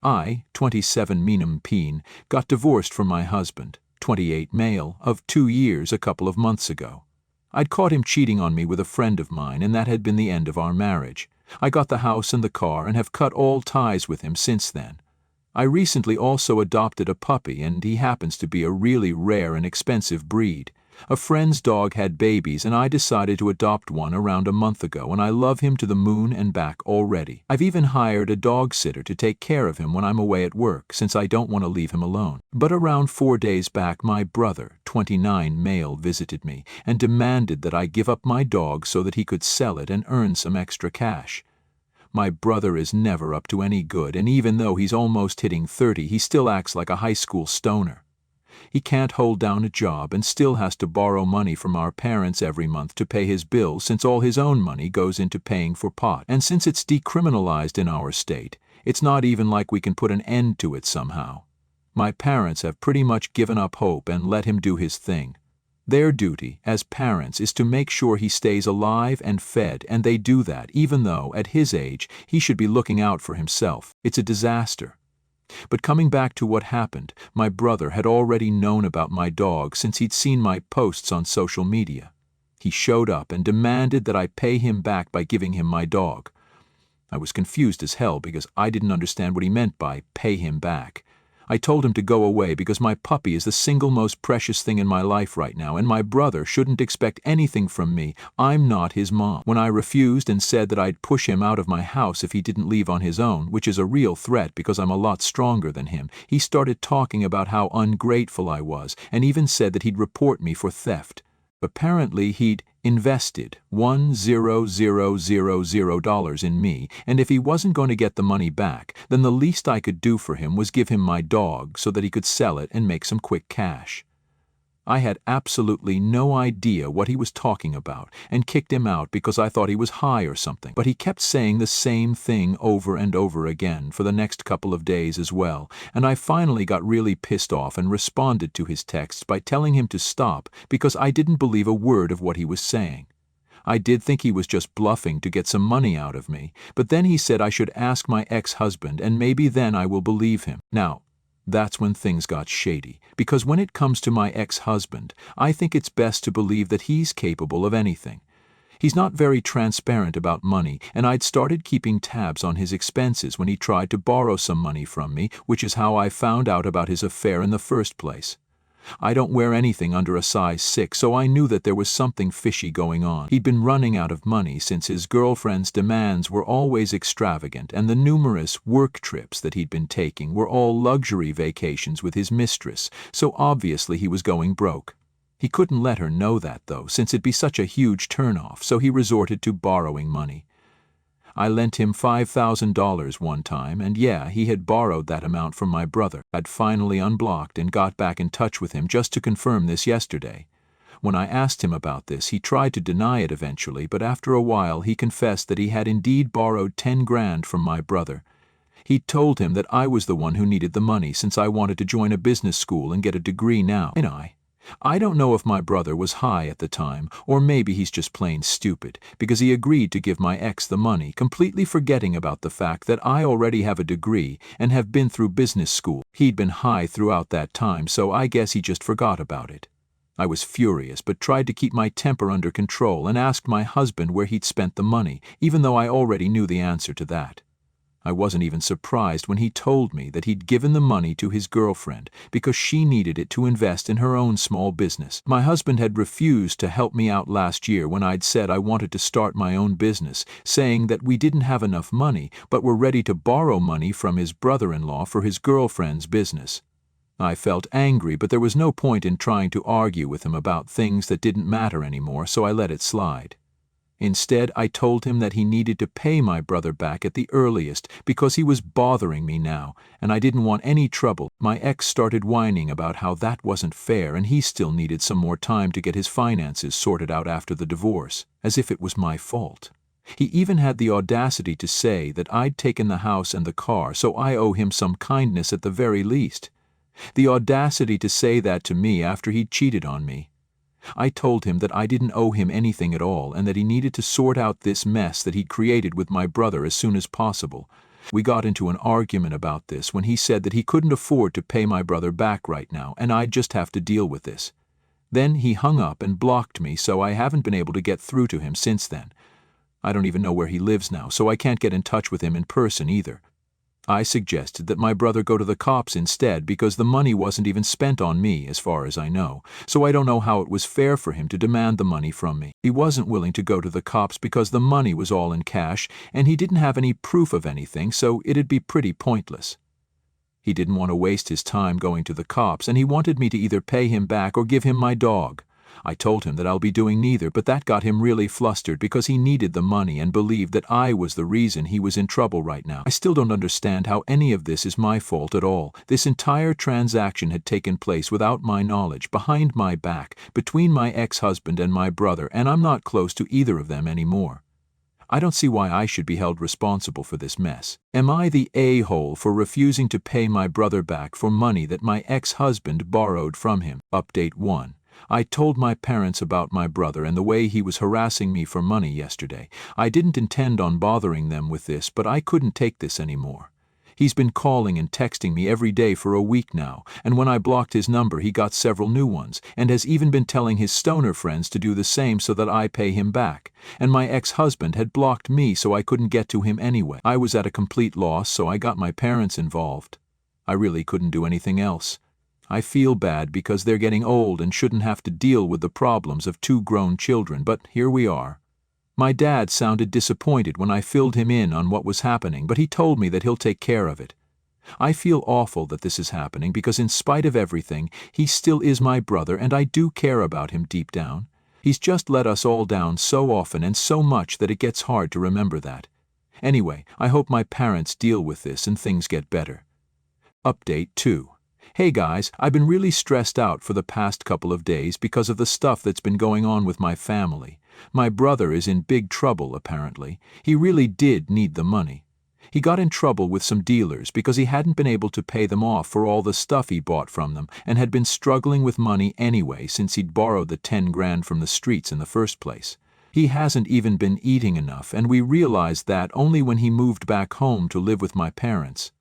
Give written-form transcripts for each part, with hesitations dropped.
I, 27 Meenum Peen, got divorced from my husband, 28 male, of 2 years a couple of months ago. I'd caught him cheating on me with a friend of mine, and that had been the end of our marriage. I got the house and the car and have cut all ties with him since then. I recently also adopted a puppy, and he happens to be a really rare and expensive breed. A friend's dog had babies, and I decided to adopt one around a month ago, and I love him to the moon and back already. I've even hired a dog sitter to take care of him when I'm away at work, since I don't want to leave him alone. But around 4 days back, my brother, 29 male, visited me and demanded that I give up my dog so that he could sell it and earn some extra cash. My brother is never up to any good, and even though he's almost hitting 30, he still acts like a high school stoner. He can't hold down a job and still has to borrow money from our parents every month to pay his bills, since all his own money goes into paying for pot. And since it's decriminalized in our state, it's not even like we can put an end to it somehow. My parents have pretty much given up hope and let him do his thing. Their duty as parents is to make sure he stays alive and fed, and they do that even though, at his age, he should be looking out for himself. It's a disaster. But coming back to what happened, my brother had already known about my dog since he'd seen my posts on social media. He showed up and demanded that I pay him back by giving him my dog. I was confused as hell because I didn't understand what he meant by pay him back. I told him to go away because my puppy is the single most precious thing in my life right now, and my brother shouldn't expect anything from me. I'm not his mom. When I refused and said that I'd push him out of my house if he didn't leave on his own, which is a real threat because I'm a lot stronger than him, he started talking about how ungrateful I was and even said that he'd report me for theft. Apparently he'd invested $1,000 in me, and if he wasn't going to get the money back, then the least I could do for him was give him my dog so that he could sell it and make some quick cash. I had absolutely no idea what he was talking about and kicked him out because I thought he was high or something, but he kept saying the same thing over and over again for the next couple of days as well, and I finally got really pissed off and responded to his texts by telling him to stop because I didn't believe a word of what he was saying. I did think he was just bluffing to get some money out of me, but then he said I should ask my ex-husband and maybe then I will believe him. Now, that's when things got shady, because when it comes to my ex-husband, I think it's best to believe that he's capable of anything. He's not very transparent about money, and I'd started keeping tabs on his expenses when he tried to borrow some money from me, which is how I found out about his affair in the first place. I don't wear anything under a size 6, so I knew that there was something fishy going on. He'd been running out of money since his girlfriend's demands were always extravagant, and the numerous work trips that he'd been taking were all luxury vacations with his mistress, so obviously he was going broke. He couldn't let her know that, though, since it'd be such a huge turnoff, so he resorted to borrowing money. I lent him $5,000 one time, and yeah, he had borrowed that amount from my brother. I'd finally unblocked and got back in touch with him just to confirm this yesterday. When I asked him about this, he tried to deny it eventually, but after a while he confessed that he had indeed borrowed 10 grand from my brother. He told him that I was the one who needed the money since I wanted to join a business school and get a degree now. And I don't know if my brother was high at the time, or maybe he's just plain stupid, because he agreed to give my ex the money, completely forgetting about the fact that I already have a degree and have been through business school. He'd been high throughout that time, so I guess he just forgot about it. I was furious, but tried to keep my temper under control and asked my husband where he'd spent the money, even though I already knew the answer to that. I wasn't even surprised when he told me that he'd given the money to his girlfriend because she needed it to invest in her own small business. My husband had refused to help me out last year when I'd said I wanted to start my own business, saying that we didn't have enough money but were ready to borrow money from his brother-in-law for his girlfriend's business. I felt angry, but there was no point in trying to argue with him about things that didn't matter anymore, so I let it slide. Instead, I told him that he needed to pay my brother back at the earliest because he was bothering me now, and I didn't want any trouble. My ex started whining about how that wasn't fair and he still needed some more time to get his finances sorted out after the divorce, as if it was my fault. He even had the audacity to say that I'd taken the house and the car, so I owe him some kindness at the very least. The audacity to say that to me after he'd cheated on me. I told him that I didn't owe him anything at all and that he needed to sort out this mess that he'd created with my brother as soon as possible. We got into an argument about this when he said that he couldn't afford to pay my brother back right now and I'd just have to deal with this. Then he hung up and blocked me, so I haven't been able to get through to him since then. I don't even know where he lives now, so I can't get in touch with him in person either. I suggested that my brother go to the cops instead because the money wasn't even spent on me, as far as I know, so I don't know how it was fair for him to demand the money from me. He wasn't willing to go to the cops because the money was all in cash and he didn't have any proof of anything, so it'd be pretty pointless. He didn't want to waste his time going to the cops and he wanted me to either pay him back or give him my dog. I told him that I'll be doing neither, but that got him really flustered because he needed the money and believed that I was the reason he was in trouble right now. I still don't understand how any of this is my fault at all. This entire transaction had taken place without my knowledge, behind my back, between my ex-husband and my brother, and I'm not close to either of them anymore. I don't see why I should be held responsible for this mess. Am I the a-hole for refusing to pay my brother back for money that my ex-husband borrowed from him? Update 1. I told my parents about my brother and the way he was harassing me for money yesterday. I didn't intend on bothering them with this, but I couldn't take this anymore. He's been calling and texting me every day for a week now, and when I blocked his number he got several new ones, and has even been telling his stoner friends to do the same so that I pay him back. And my ex-husband had blocked me so I couldn't get to him anyway. I was at a complete loss, so I got my parents involved. I really couldn't do anything else. I feel bad because they're getting old and shouldn't have to deal with the problems of 2 grown children, but here we are. My dad sounded disappointed when I filled him in on what was happening, but he told me that he'll take care of it. I feel awful that this is happening because in spite of everything, he still is my brother and I do care about him deep down. He's just let us all down so often and so much that it gets hard to remember that. Anyway, I hope my parents deal with this and things get better. Update 2. Hey guys, I've been really stressed out for the past couple of days because of the stuff that's been going on with my family. My brother is in big trouble, apparently. He really did need the money. He got in trouble with some dealers because he hadn't been able to pay them off for all the stuff he bought from them and had been struggling with money anyway since he'd borrowed the 10 grand from the streets in the first place. He hasn't even been eating enough, and we realized that only when he moved back home to live with my parents.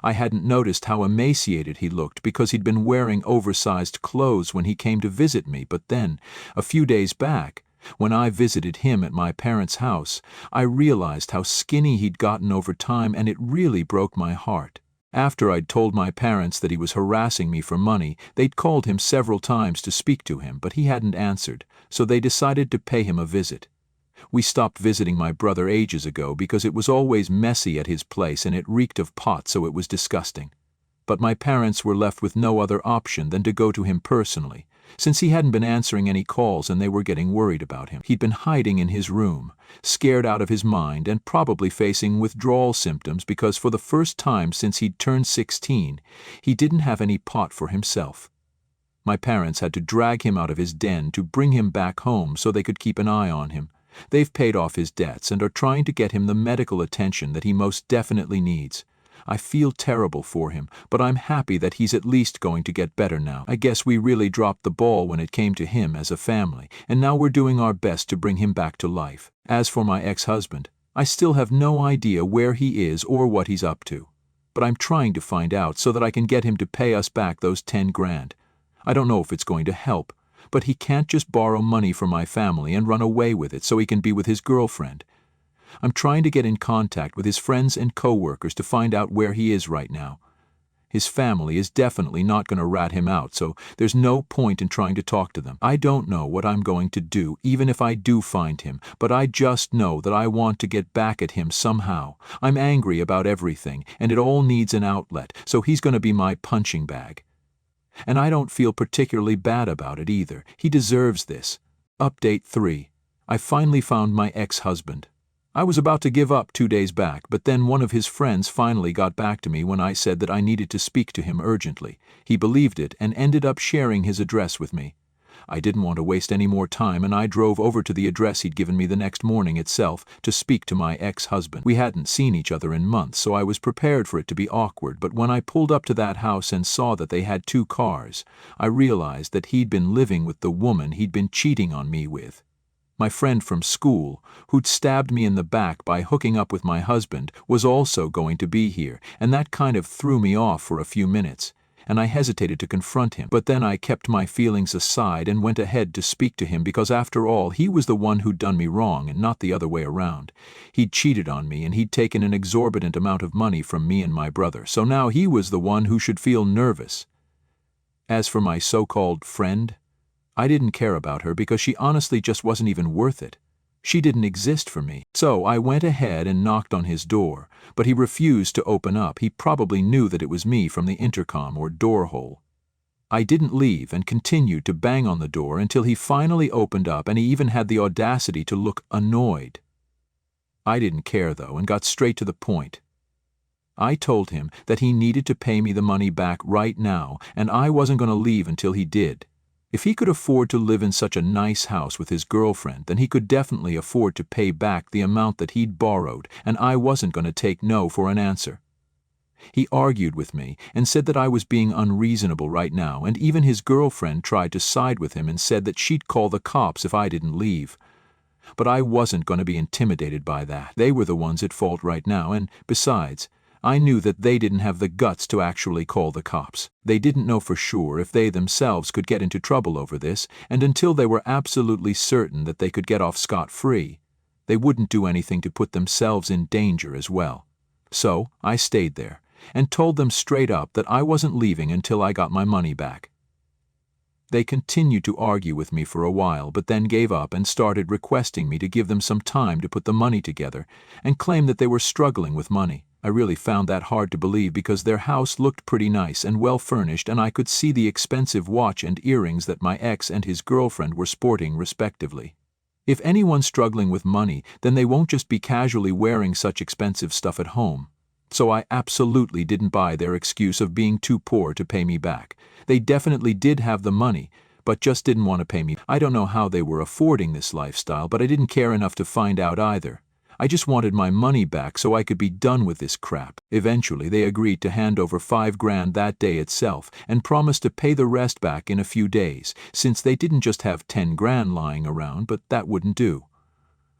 I hadn't noticed how emaciated he looked because he'd been wearing oversized clothes when he came to visit me, but then, a few days back, when I visited him at my parents' house, I realized how skinny he'd gotten over time, and it really broke my heart. After I'd told my parents that he was harassing me for money, they'd called him several times to speak to him, but he hadn't answered, so they decided to pay him a visit. We stopped visiting my brother ages ago because it was always messy at his place and it reeked of pot, so it was disgusting. But my parents were left with no other option than to go to him personally, since he hadn't been answering any calls and they were getting worried about him. He'd been hiding in his room, scared out of his mind and probably facing withdrawal symptoms because for the first time since he'd turned 16, he didn't have any pot for himself. My parents had to drag him out of his den to bring him back home so they could keep an eye on him. They've paid off his debts and are trying to get him the medical attention that he most definitely needs. I feel terrible for him, but I'm happy that he's at least going to get better now. I guess we really dropped the ball when it came to him as a family, and now we're doing our best to bring him back to life. As for my ex-husband, I still have no idea where he is or what he's up to. But I'm trying to find out so that I can get him to pay us back those 10 grand. I don't know if it's going to help, but he can't just borrow money from my family and run away with it so he can be with his girlfriend. I'm trying to get in contact with his friends and co-workers to find out where he is right now. His family is definitely not going to rat him out, so there's no point in trying to talk to them. I don't know what I'm going to do, even if I do find him, but I just know that I want to get back at him somehow. I'm angry about everything, and it all needs an outlet, so he's going to be my punching bag. And I don't feel particularly bad about it either. He deserves this. Update 3. I finally found my ex-husband. I was about to give up 2 days back, but then one of his friends finally got back to me when I said that I needed to speak to him urgently. He believed it and ended up sharing his address with me. I didn't want to waste any more time, and I drove over to the address he'd given me the next morning itself to speak to my ex-husband. We hadn't seen each other in months, so I was prepared for it to be awkward, but when I pulled up to that house and saw that they had 2 cars, I realized that he'd been living with the woman he'd been cheating on me with. My friend from school, who'd stabbed me in the back by hooking up with my husband, was also going to be here, and that kind of threw me off for a few minutes, and I hesitated to confront him. But then I kept my feelings aside and went ahead to speak to him because after all, he was the one who'd done me wrong and not the other way around. He'd cheated on me and he'd taken an exorbitant amount of money from me and my brother, so now he was the one who should feel nervous. As for my so-called friend, I didn't care about her because she honestly just wasn't even worth it. She didn't exist for me. So I went ahead and knocked on his door, but he refused to open up. He probably knew that it was me from the intercom or door hole. I didn't leave and continued to bang on the door until he finally opened up, and he even had the audacity to look annoyed. I didn't care though and got straight to the point. I told him that he needed to pay me the money back right now, and I wasn't going to leave until he did. If he could afford to live in such a nice house with his girlfriend, then he could definitely afford to pay back the amount that he'd borrowed, and I wasn't going to take no for an answer. He argued with me and said that I was being unreasonable right now, and even his girlfriend tried to side with him and said that she'd call the cops if I didn't leave. But I wasn't going to be intimidated by that. They were the ones at fault right now, and besides, I knew that they didn't have the guts to actually call the cops. They didn't know for sure if they themselves could get into trouble over this, and until they were absolutely certain that they could get off scot-free, they wouldn't do anything to put themselves in danger as well. So I stayed there and told them straight up that I wasn't leaving until I got my money back. They continued to argue with me for a while, but then gave up and started requesting me to give them some time to put the money together and claimed that they were struggling with money. I really found that hard to believe because their house looked pretty nice and well furnished, and I could see the expensive watch and earrings that my ex and his girlfriend were sporting respectively. If anyone's struggling with money, then they won't just be casually wearing such expensive stuff at home. So I absolutely didn't buy their excuse of being too poor to pay me back. They definitely did have the money, but just didn't want to pay me. I don't know how they were affording this lifestyle, but I didn't care enough to find out either. I just wanted my money back so I could be done with this crap. Eventually, they agreed to hand over $5,000 that day itself and promised to pay the rest back in a few days, since they didn't just have $10,000 lying around, but that wouldn't do.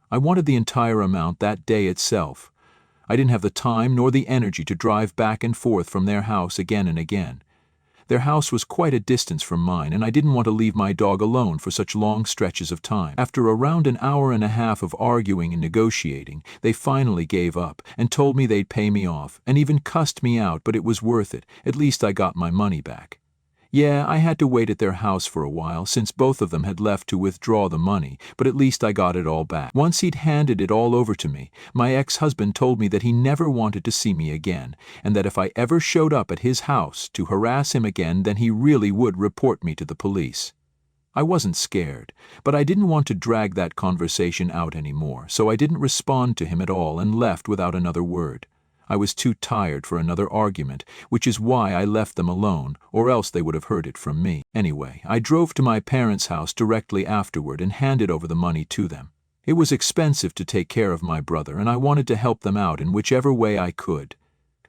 I wanted the entire amount that day itself. I didn't have the time nor the energy to drive back and forth from their house again and again. Their house was quite a distance from mine, and I didn't want to leave my dog alone for such long stretches of time. After around an hour and a half of arguing and negotiating, they finally gave up and told me they'd pay me off, and even cussed me out, but it was worth it. At least I got my money back. Yeah, I had to wait at their house for a while since both of them had left to withdraw the money, but at least I got it all back. Once he'd handed it all over to me, my ex-husband told me that he never wanted to see me again, and that if I ever showed up at his house to harass him again, then he really would report me to the police. I wasn't scared, but I didn't want to drag that conversation out anymore, so I didn't respond to him at all and left without another word. I was too tired for another argument, which is why I left them alone, or else they would have heard it from me. Anyway, I drove to my parents' house directly afterward and handed over the money to them. It was expensive to take care of my brother, and I wanted to help them out in whichever way I could.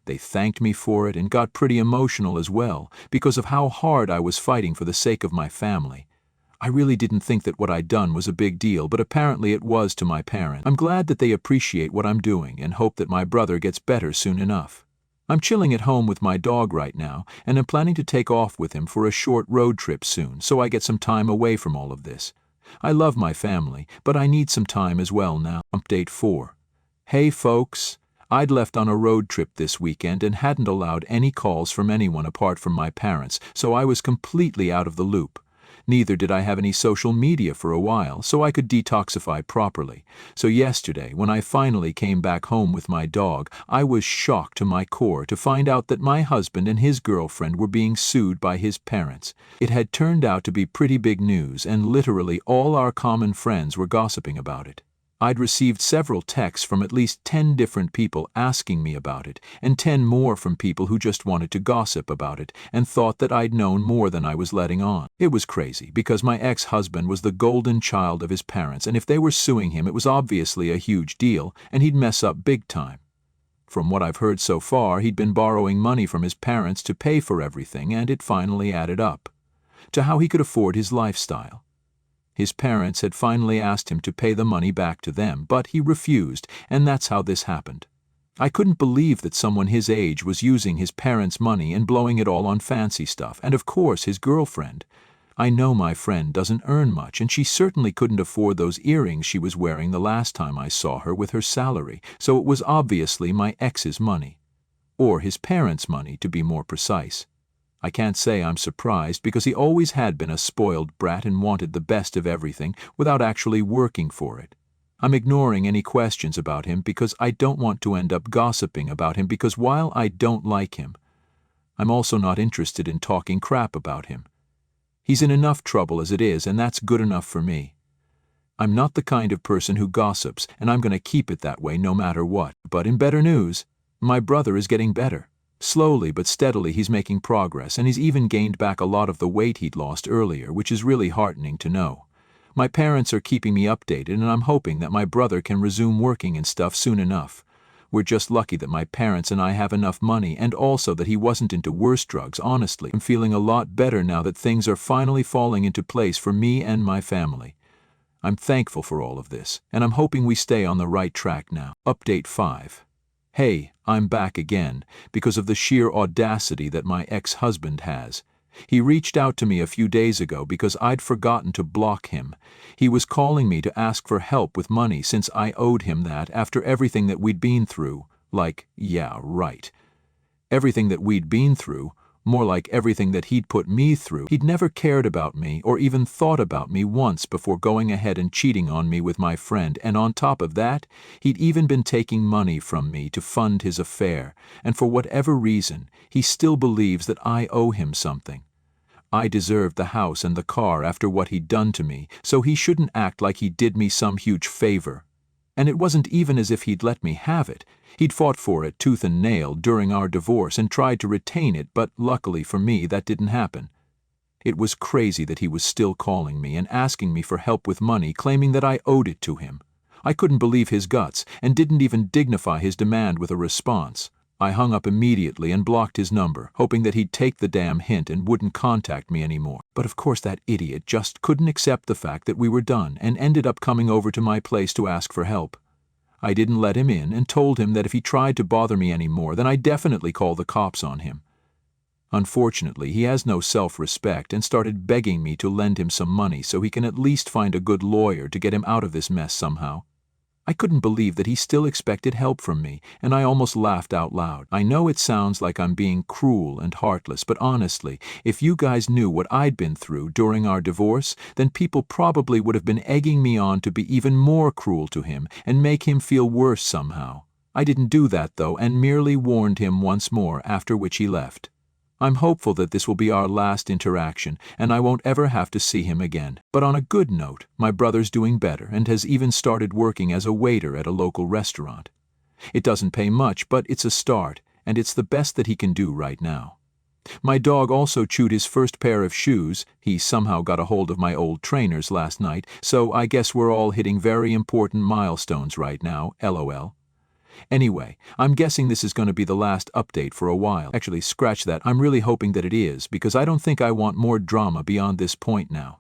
They thanked me for it and got pretty emotional as well, because of how hard I was fighting for the sake of my family. I really didn't think that what I'd done was a big deal, but apparently it was to my parents. I'm glad that they appreciate what I'm doing and hope that my brother gets better soon enough. I'm chilling at home with my dog right now, and I'm planning to take off with him for a short road trip soon, so I get some time away from all of this. I love my family, but I need some time as well now. Update 4. Hey folks, I'd left on a road trip this weekend and hadn't allowed any calls from anyone apart from my parents, so I was completely out of the loop. Neither did I have any social media for a while, so I could detoxify properly. So yesterday, when I finally came back home with my dog, I was shocked to my core to find out that my husband and his girlfriend were being sued by his parents. It had turned out to be pretty big news, and literally all our common friends were gossiping about it. I'd received several texts from at least 10 different people asking me about it, and 10 more from people who just wanted to gossip about it and thought that I'd known more than I was letting on. It was crazy, because my ex-husband was the golden child of his parents, and if they were suing him, it was obviously a huge deal, and he'd mess up big time. From what I've heard so far, he'd been borrowing money from his parents to pay for everything, and it finally added up to how he could afford his lifestyle. His parents had finally asked him to pay the money back to them, but he refused, and that's how this happened. I couldn't believe that someone his age was using his parents' money and blowing it all on fancy stuff, and of course his girlfriend. I know my friend doesn't earn much, and she certainly couldn't afford those earrings she was wearing the last time I saw her with her salary, so it was obviously my ex's money. Or his parents' money, to be more precise. I can't say I'm surprised, because he always had been a spoiled brat and wanted the best of everything without actually working for it. I'm ignoring any questions about him because I don't want to end up gossiping about him, because while I don't like him, I'm also not interested in talking crap about him. He's in enough trouble as it is, and that's good enough for me. I'm not the kind of person who gossips, and I'm going to keep it that way no matter what. But in better news, my brother is getting better. Slowly but steadily he's making progress, and he's even gained back a lot of the weight he'd lost earlier, which is really heartening to know. My parents are keeping me updated, and I'm hoping that my brother can resume working and stuff soon enough. We're just lucky that my parents and I have enough money, and also that he wasn't into worse drugs. Honestly, I'm feeling a lot better now that things are finally falling into place for me and my family. I'm thankful for all of this, and I'm hoping we stay on the right track now. Update 5. Hey, I'm back again, because of the sheer audacity that my ex-husband has. He reached out to me a few days ago because I'd forgotten to block him. He was calling me to ask for help with money since I owed him that after everything that we'd been through. Like, yeah, right. Everything that we'd been through, more like everything that he'd put me through. He'd never cared about me or even thought about me once before going ahead and cheating on me with my friend, and on top of that, he'd even been taking money from me to fund his affair, and for whatever reason, he still believes that I owe him something. I deserved the house and the car after what he'd done to me, so he shouldn't act like he did me some huge favor. And it wasn't even as if he'd let me have it. He'd fought for it tooth and nail during our divorce and tried to retain it, but luckily for me that didn't happen. It was crazy that he was still calling me and asking me for help with money, claiming that I owed it to him. I couldn't believe his guts and didn't even dignify his demand with a response. I hung up immediately and blocked his number, hoping that he'd take the damn hint and wouldn't contact me anymore. But of course that idiot just couldn't accept the fact that we were done and ended up coming over to my place to ask for help. I didn't let him in and told him that if he tried to bother me anymore, then I'd definitely call the cops on him. Unfortunately, he has no self-respect and started begging me to lend him some money so he can at least find a good lawyer to get him out of this mess somehow. I couldn't believe that he still expected help from me, and I almost laughed out loud. I know it sounds like I'm being cruel and heartless, but honestly, if you guys knew what I'd been through during our divorce, then people probably would have been egging me on to be even more cruel to him and make him feel worse somehow. I didn't do that, though, and merely warned him once more, after which he left. I'm hopeful that this will be our last interaction, and I won't ever have to see him again. But on a good note, my brother's doing better and has even started working as a waiter at a local restaurant. It doesn't pay much, but it's a start, and it's the best that he can do right now. My dog also chewed his first pair of shoes. He somehow got a hold of my old trainers last night, so I guess we're all hitting very important milestones right now, LOL. Anyway, I'm guessing this is going to be the last update for a while. Actually, scratch that. I'm really hoping that it is, because I don't think I want more drama beyond this point now.